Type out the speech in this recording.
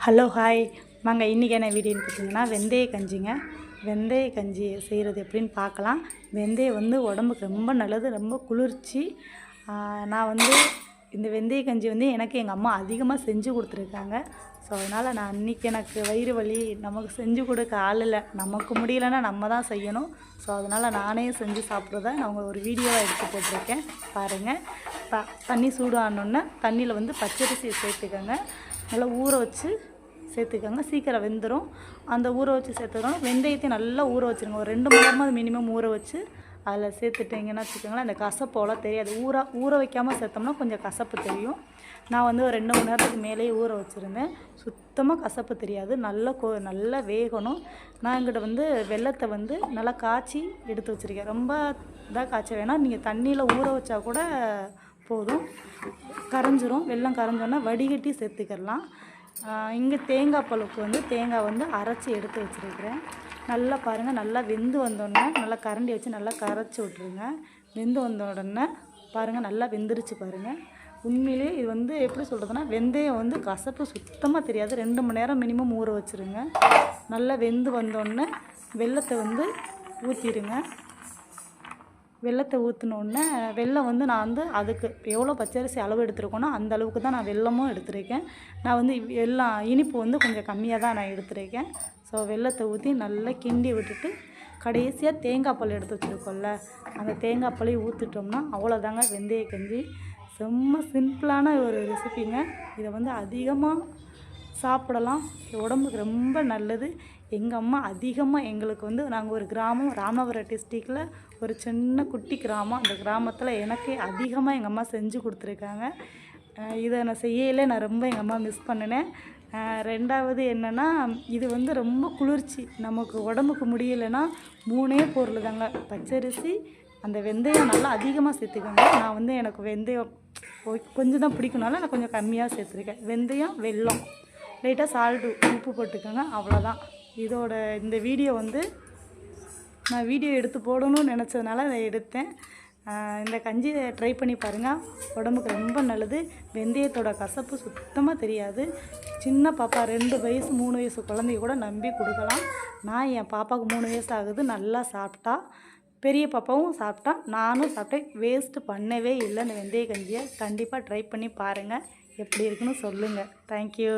Hello hi வாங்க. இன்றைக்கி என்ன வீடியோன்னு பார்த்தீங்கன்னா வெந்தய கஞ்சிங்க. வெந்தய கஞ்சி செய்கிறது எப்படின்னு பார்க்கலாம். வெந்தயம் வந்து உடம்புக்கு ரொம்ப நல்லது, ரொம்ப குளிர்ச்சி. நான் இந்த வெந்தய கஞ்சி எனக்கு எங்கள் அம்மா அதிகமாக செஞ்சு கொடுத்துருக்காங்க. ஸோ அதனால் நான் அன்றைக்கி எனக்கு வயிறு வலி, நமக்கு செஞ்சு கொடுக்க ஆள் இல்லை, நமக்கு முடியலைன்னா நம்ம தான் செய்யணும். ஸோ அதனால் நானே செஞ்சு சாப்பிட்றத நான் ஒரு வீடியோவாக எடுத்து போட்டிருக்கேன், பாருங்கள். தண்ணி சூடு ஆனோடனே தண்ணியில் பச்சரிசியை சேர்த்துக்கோங்க. நல்லா ஊற வச்சு சேர்த்துக்கோங்க, சீக்கிரம் வெந்துடும். அந்த ஊற வச்சு சேர்த்துக்கிறோம். வெந்தயத்தையும் நல்லா ஊற வச்சுருங்க. ஒரு 2 மணி நேரமாவது மினிமம் ஊற வச்சு அதில் சேர்த்துட்டிங்கன்னா வச்சுக்கோங்களேன், அந்த கசப்போலாம் தெரியாது. ஊற வைக்காமல் சேர்த்தோம்னா கொஞ்சம் கசப்பு தெரியும். நான் ஒரு 2 மணி நேரத்துக்கு மேலேயே ஊற வச்சுருந்தேன். சுத்தமாக கசப்பு தெரியாது. நல்லா வேகணும். நான் எங்கிட்ட வெல்லத்தை நல்லா காய்ச்சி எடுத்து வச்சுருக்கேன். ரொம்ப இதாக காய்ச்ச வேணாம், நீங்கள் தண்ணியில் ஊற வச்சா கூட போதும், கரைஞ்சிரும். வெல்லம் கரைஞ்சோன்னா வடிகட்டி சேர்த்துக்கிடலாம். இங்கே தேங்காய் பழுப்பு தேங்காய் அரைச்சி எடுத்து வச்சுருக்கிறேன். நல்லா பாருங்கள், நல்லா வெந்து வந்தோடனே நல்லா கரண்டி வச்சு நல்லா கரைச்சி விட்ருங்க. வெந்து வந்த உடனே பாருங்கள், நல்லா வெந்துருச்சு பாருங்கள். உண்மையிலே இது எப்படி சொல்கிறதுனா, வெந்தயம் கசப்பு சுத்தமாக தெரியாது. 2 மணி நேரம் மினிமம் ஊற வச்சுருங்க. நல்லா வெந்து வந்தோடனே வெல்லத்தை ஊற்றிடுங்க. வெல்லத்தை ஊற்றினோடனே வெல்லம் நான் அதுக்கு எவ்வளோ பச்சரிசி அளவு எடுத்துருக்கோன்னா அந்த அளவுக்கு தான் நான் வெல்லமும் எடுத்துருக்கேன். நான் எல்லாம் இனிப்பு கொஞ்சம் கம்மியாக தான் நான் எடுத்துருக்கேன். ஸோ வெல்லத்தை ஊற்றி நல்லா கிண்டி விட்டுட்டு கடைசியாக தேங்காய் பால் எடுத்து வச்சுருக்கோம்ல, அந்த தேங்காய் பாலையும் ஊற்றிட்டோம்னா அவ்வளோதாங்க வெந்தய கஞ்சி. செம்ம சிம்பிளான ஒரு ரெசிபிங்க. இதை அதிகமாக சாப்பிடலாம், உடம்புக்கு ரொம்ப நல்லது. எங்கள் அம்மா அதிகமாக எங்களுக்கு நாங்கள் ஒரு கிராமம், ராமநாதபுரம் டிஸ்ட்ரிக்டில் ஒரு சின்ன குட்டி கிராமம். அந்த கிராமத்தில் எனக்கு அதிகமாக எங்கள் அம்மா செஞ்சு கொடுத்துருக்காங்க. இதை நான் செய்யலை, நான் ரொம்ப எங்கள் அம்மா மிஸ் பண்ணினேன். ரெண்டாவது என்னென்னா, இது ரொம்ப குளிர்ச்சி. நமக்கு உடம்புக்கு முடியலைன்னா 3 பொருள் தாங்க, பச்சரிசி, அந்த வெந்தயம் நல்லா அதிகமாக சேர்த்துக்கோங்க. நான் எனக்கு வெந்தயம் கொஞ்சம் தான் பிடிக்கும்னால நான் கொஞ்சம் கம்மியாக சேர்த்துருக்கேன். வெந்தயம், வெல்லம், லைட்டாக சால்ட்டு, உப்பு போட்டுக்கோங்க, அவ்வளோதான். இதோட இந்த வீடியோ நான் வீடியோ எடுத்து போடணும்னு நினச்சதுனால அதை எடுத்தேன். இந்த கஞ்சியை ட்ரை பண்ணி பாருங்கள், உடம்புக்கு ரொம்ப நல்லது. வெந்தயத்தோட கசப்பு சுத்தமாக தெரியாது. சின்ன பாப்பா 2 வயசு 3 வயசு குழந்தைய கூட நம்பி கொடுக்கலாம். நான் என் பாப்பாவுக்கு 3 வயசு ஆகுது, நல்லா சாப்பிட்டா. பெரிய பாப்பாவும் சாப்பிட்டா, நானும் சாப்பிட்டேன். வேஸ்ட்டு பண்ணவே இல்லை. இந்த வெந்தய கஞ்சியை கண்டிப்பாக ட்ரை பண்ணி பாருங்கள், எப்படி இருக்குன்னு சொல்லுங்கள். தேங்க்யூ.